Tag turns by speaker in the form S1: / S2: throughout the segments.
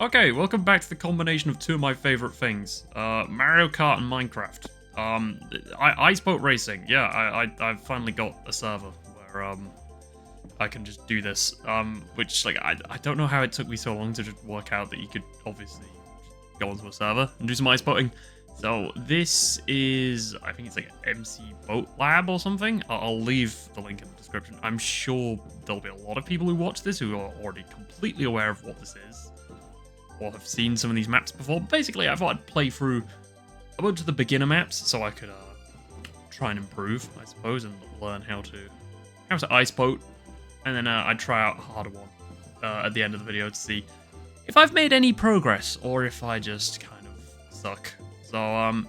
S1: Okay, welcome back to the combination of two of my favorite things, Mario Kart and Minecraft. Ice boat racing. Yeah, I've finally got a server where I can just do this. Which like I don't know how it took me so long to just work out that you could obviously go onto a server and do some ice boating. So this is, I think it's like MC Boat Lab or something. I'll leave the link in the description. I'm sure there'll be a lot of people who watch this who are already completely aware of what this is, or have seen some of these maps before. Basically, I thought I'd play through a bunch of the beginner maps so I could try and improve, I suppose, and learn how to ice boat, and then I'd try out a harder one at the end of the video to see if I've made any progress or if I just kind of suck. So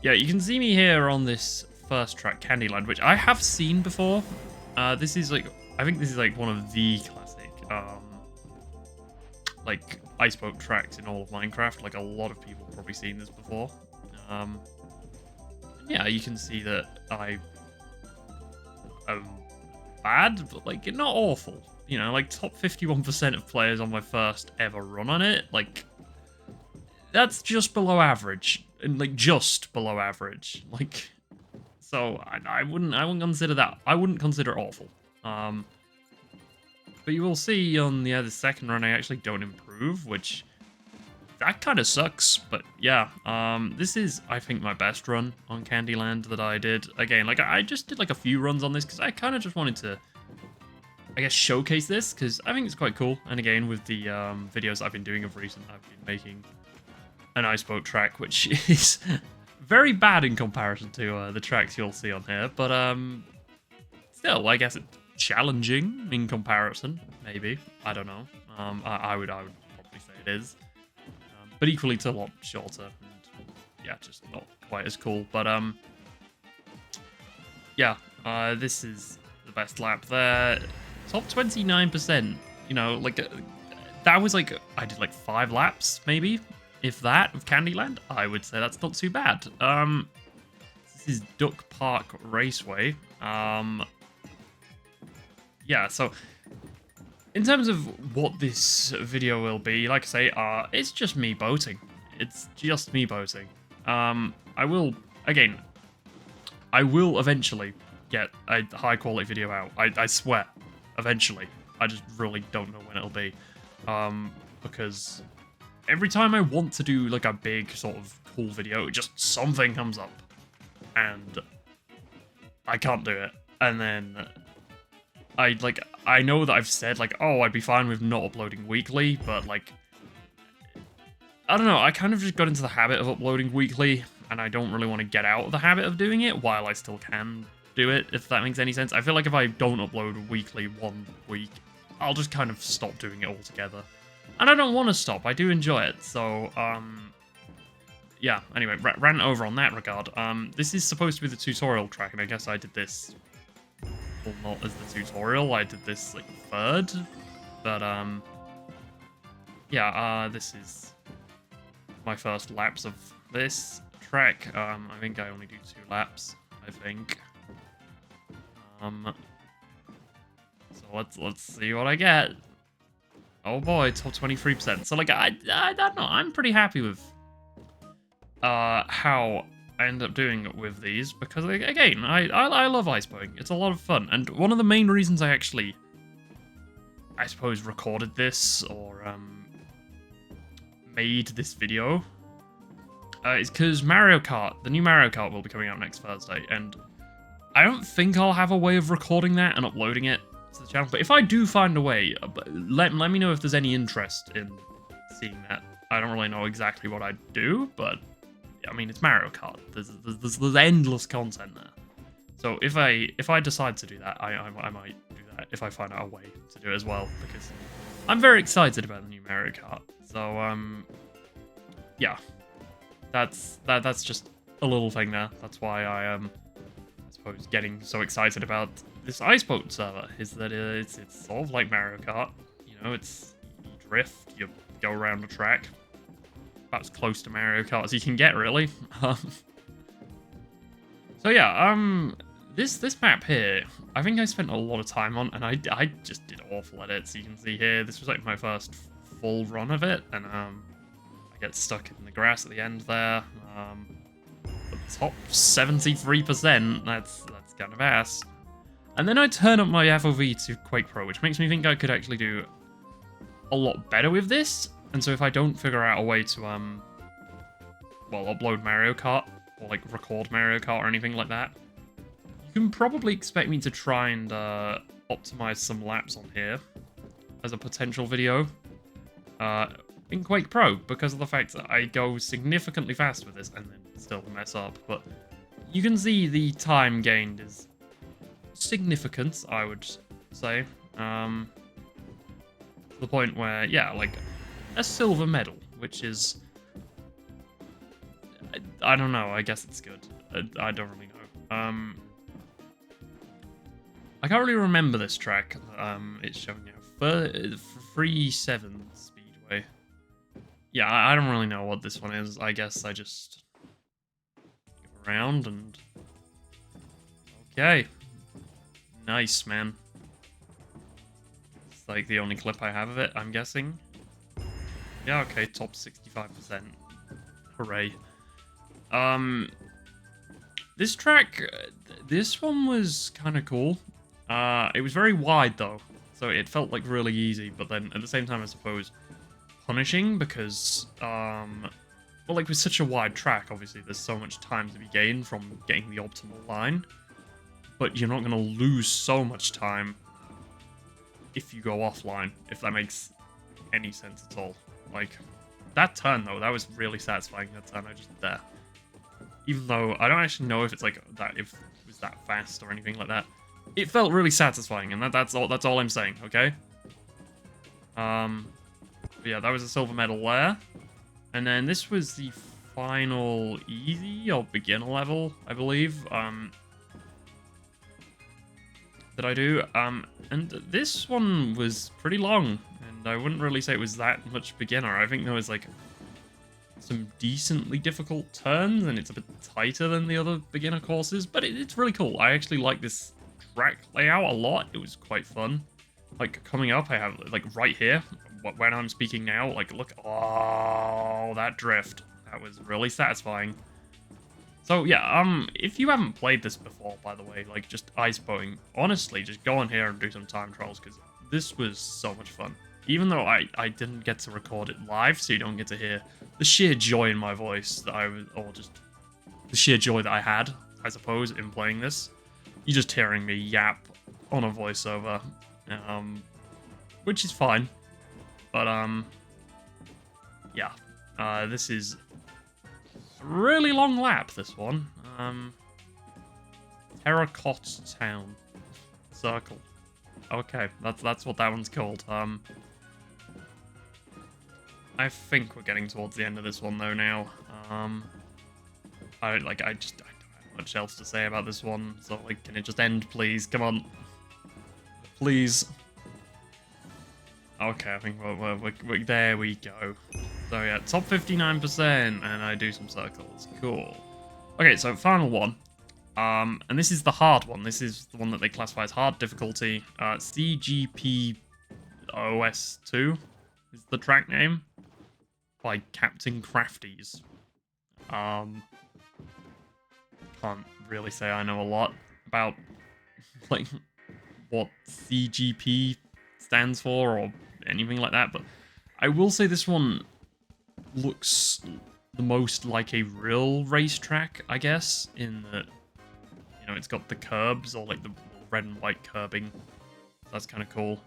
S1: yeah, you can see me here on this first track, Candyland, which I have seen before. This is like, I think this is like one of the classic like ice boat tracks in all of Minecraft. Like a lot of people have probably seen this before. Yeah, you can see that I am bad, but like not awful. You know, like top 51% of players on my first ever run on it. Like that's just below average, and like just below average. Like, so I wouldn't consider that. I wouldn't consider it awful. But you will see on the second run, I actually don't improve, which that kind of sucks. But yeah, this is, I think, my best run on Candyland that I did. Again, like I just did like a few runs on this because I kind of just wanted to, I guess, showcase this because I think it's quite cool. And again, with the videos I've been doing of recent, I've been making an ice boat track, which is very bad in comparison to the tracks you'll see on here. But still, I guess it's challenging in comparison, maybe. I don't know. I would probably say it is, but equally it's a lot shorter and yeah, just not quite as cool. But yeah, this is the best lap there. Top 29%. You know, like that was like I did like 5 laps, maybe, if that, of Candyland. I would say that's not too bad. This is Duck Park Raceway. Yeah, so in terms of what this video will be, like I say, it's just me boating. It's just me boating. I will eventually get a high quality video out. I swear, eventually. I just really don't know when it'll be. Because every time I want to do like a big sort of cool video, just something comes up and I can't do it. And then I know that I've said like, oh, I'd be fine with not uploading weekly, but like, I don't know, I kind of just got into the habit of uploading weekly, and I don't really want to get out of the habit of doing it while I still can do it, if that makes any sense. I feel like if I don't upload weekly one week, I'll just kind of stop doing it altogether. And I don't want to stop, I do enjoy it, so, yeah, anyway, rant over on that regard. This is supposed to be the tutorial track, and I guess I did this, well, not as the tutorial, I did this, like, third, but, yeah, this is my first laps of this track. I think I only do 2 laps, I think. So let's see what I get. Oh boy, top 23%. So, like, I don't know, I'm pretty happy with, how I end up doing with these, because again, I love ice boating. It's a lot of fun, and one of the main reasons I actually, I suppose, recorded this or made this video is because Mario Kart, the new Mario Kart, will be coming out next Thursday, and I don't think I'll have a way of recording that and uploading it to the channel. But if I do find a way, let me know if there's any interest in seeing that. I don't really know exactly what I'd do, but I mean, it's Mario Kart. There's endless content there. So if I decide to do that, I might do that if I find out a way to do it as well, because I'm very excited about the new Mario Kart. So yeah, that's just a little thing there. That's why I suppose getting so excited about this ice boat server is that it's sort of like Mario Kart. You know, it's you drift, you go around the track. About as close to Mario Kart as you can get, really. So yeah, this map here, I think I spent a lot of time on, and I just did awful at it. So you can see here, this was like my first full run of it, and I get stuck in the grass at the end there. The top 73%, that's kind of ass. And then I turn up my FOV to Quake Pro, which makes me think I could actually do a lot better with this. And so if I don't figure out a way to, well, upload Mario Kart, or like record Mario Kart or anything like that, you can probably expect me to try and optimize some laps on here as a potential video in Quake Pro, because of the fact that I go significantly fast with this and then still mess up. But you can see the time gained is significant, I would say. To the point where, yeah, like a silver medal, which is, I don't know, I guess it's good. I don't really know. I can't really remember this track. It's showing now. 3-7 Speedway. Yeah, I don't really know what this one is. I guess I just go around and... Okay. Nice, man. It's like the only clip I have of it, I'm guessing. Yeah, okay, top 65%. Hooray. This track, this one was kind of cool. It was very wide, though, so it felt like really easy, but then at the same time, I suppose, punishing, because, well, like with such a wide track, obviously, there's so much time to be gained from getting the optimal line, but you're not going to lose so much time if you go offline, if that makes any sense at all. Like, that turn, though, that was really satisfying, that turn I just did there. Even though I don't actually know if it's like that, if it was that fast or anything like that. It felt really satisfying, and that's all I'm saying, okay? But yeah, that was a silver medal there. And then this was the final easy or beginner level, I believe, that I do. And this one was pretty long, and I wouldn't really say it was that much beginner. I think there was like some decently difficult turns, and it's a bit tighter than the other beginner courses, but it's really cool. I actually like this track layout a lot. It was quite fun. Like, coming up, I have, like, right here, when I'm speaking now, like, look, oh, that drift. That was really satisfying. So, yeah, if you haven't played this before, by the way, like, just ice boating, honestly, just go on here and do some time trials, because this was so much fun. Even though I didn't get to record it live, so you don't get to hear the sheer joy in my voice that I was, or just the sheer joy that I had, I suppose, in playing this. You're just hearing me yap on a voiceover, which is fine. But, yeah, this is a really long lap, this one. Terracotta Town Circle. Okay, that's what that one's called. I think we're getting towards the end of this one, though, now. I don't have much else to say about this one, so, like, can it just end, please? Come on. Please. Okay, I think we're there we go. So, yeah, top 59%, and I do some circles. Cool. Okay, so final one. And this is the hard one. This is the one that they classify as hard difficulty. CGP OS2 is the track name, by Captain Crafties. Can't really say I know a lot about, like, what CGP stands for or anything like that, but I will say this one looks the most like a real racetrack, I guess, in that, you know, it's got the curbs, or like the red and white curbing. That's kind of cool.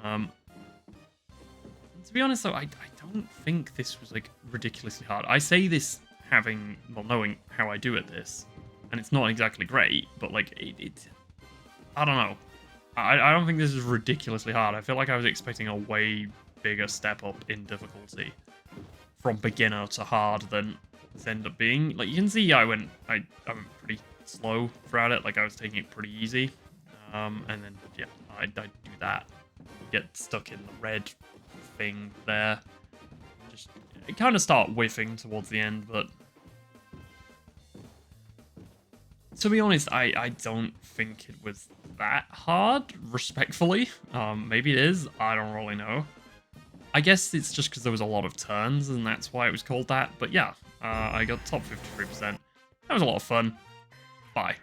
S1: To be honest, though, I don't think this was, like, ridiculously hard. I say this having, well, knowing how I do at this, and it's not exactly great, but, like, I don't know. I don't think this is ridiculoely hard. I feel like I was expecting a way bigger step up in difficulty from beginner to hard than it's ended up being. Like, you can see I went pretty slow throughout it. Like, I was taking it pretty easy. And then, yeah, I do that. Get stuck in the red thing there. Just kind of start whiffing towards the end, but to be honest, I don't think it was that hard, respectfully. Maybe it is, I don't really know. I guess it's just because there was a lot of turns, and that's why it was called that. But yeah, I got top 53%. That was a lot of fun. Bye.